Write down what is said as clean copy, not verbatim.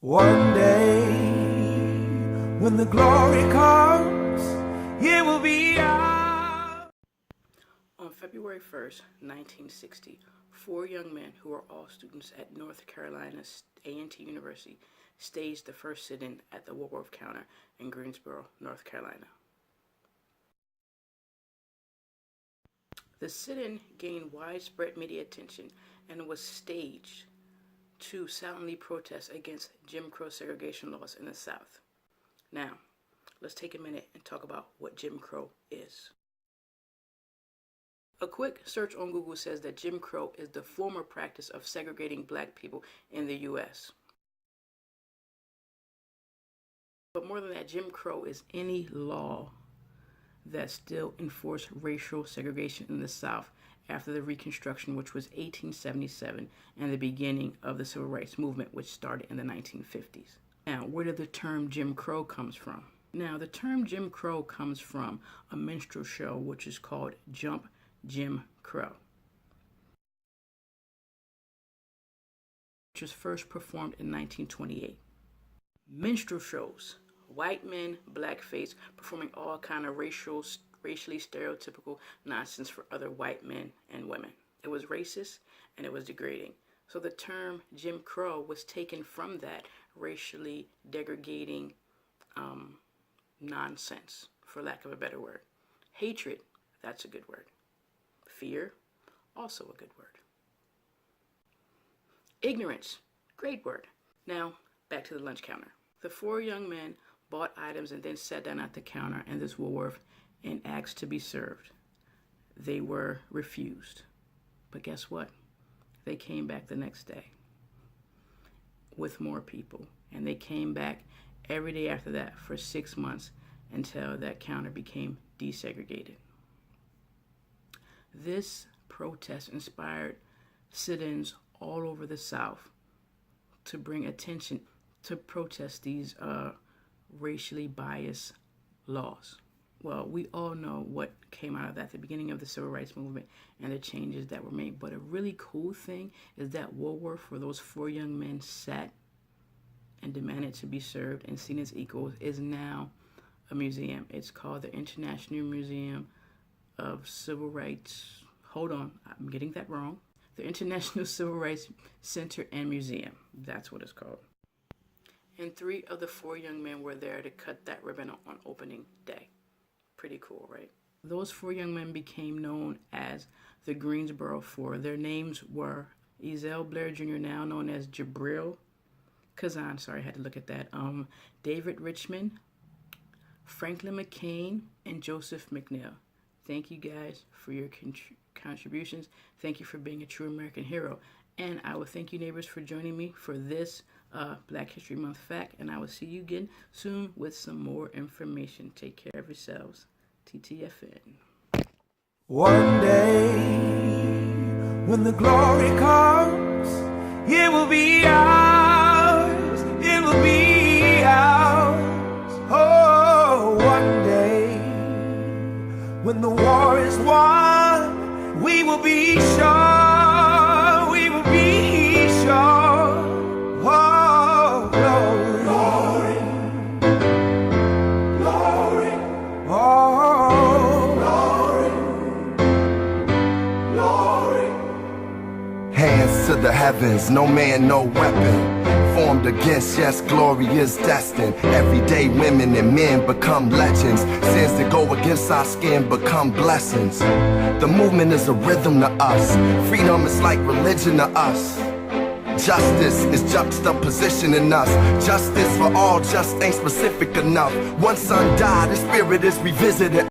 One day, when the glory comes, it will be ours. On February 1st, 1960, 4 young men who were all students at North Carolina's A&T University staged the first sit-in at the Woolworth counter in Greensboro, North Carolina. The sit-in gained widespread media attention and was staged to silently protest against Jim Crow segregation laws in the South. Now, let's take a minute and talk about what Jim Crow is. A quick search on Google says that Jim Crow is the former practice of segregating black people in the U.S. But more than that, Jim Crow is any law that still enforced racial segregation in the South after the Reconstruction, which was 1877, and the beginning of the Civil Rights Movement, which started in the 1950s. Now, where did the term Jim Crow comes from? Now, the term Jim Crow comes from a minstrel show which is called Jump Jim Crow, which was first performed in 1928. Minstrel shows, white men, blackface, performing all kind of racially stereotypical nonsense for other white men and women. It was racist and it was degrading. So the term Jim Crow was taken from that racially degrading nonsense, for lack of a better word. Hatred, that's a good word. Fear, also a good word. Ignorance, great word. Now, back to the lunch counter. The 4 young men bought items and then sat down at the counter in this Woolworth and asked to be served. They were refused. But guess what? They came back the next day with more people. And they came back every day after that for 6 months until that counter became desegregated. This protest inspired sit-ins all over the South to bring attention to protest these racially biased laws. Well, we all know what came out of that, the beginning of the Civil Rights Movement and the changes that were made. But a really cool thing is that Woolworth, where those 4 young men sat and demanded to be served and seen as equals, is now a museum. It's called the International Museum of Civil Rights. Hold on, I'm getting that wrong. The International Civil Rights Center and Museum. That's what it's called. And 3 of the 4 young men were there to cut that ribbon on opening day. Pretty cool, right? Those 4 young men became known as the Greensboro 4. Their names were Ezell Blair Jr., now known as Jibreel Khazan. Sorry, I had to look at that. David Richmond, Franklin McCain, and Joseph McNeil. Thank you guys for your contributions. Thank you for being a true American hero. And I will thank you, neighbors, for joining me for this Black History Month fact. And I will see you again soon with some more information. Take care of yourselves. TTFN. One day, when the glory comes, it will be ours. It will be ours. Oh, one day, when the war is won, we will be sure. We will be sure. Oh, glory, glory, glory. Oh, glory, glory. Hands to the heavens, no man, no weapon formed against, yes, glory is destined. Everyday women and men become legends. Sins that go against our skin become blessings. The movement is a rhythm to us. Freedom is like religion to us. Justice is juxtaposition in us. Justice for all just ain't specific enough. One son died, his spirit is revisited.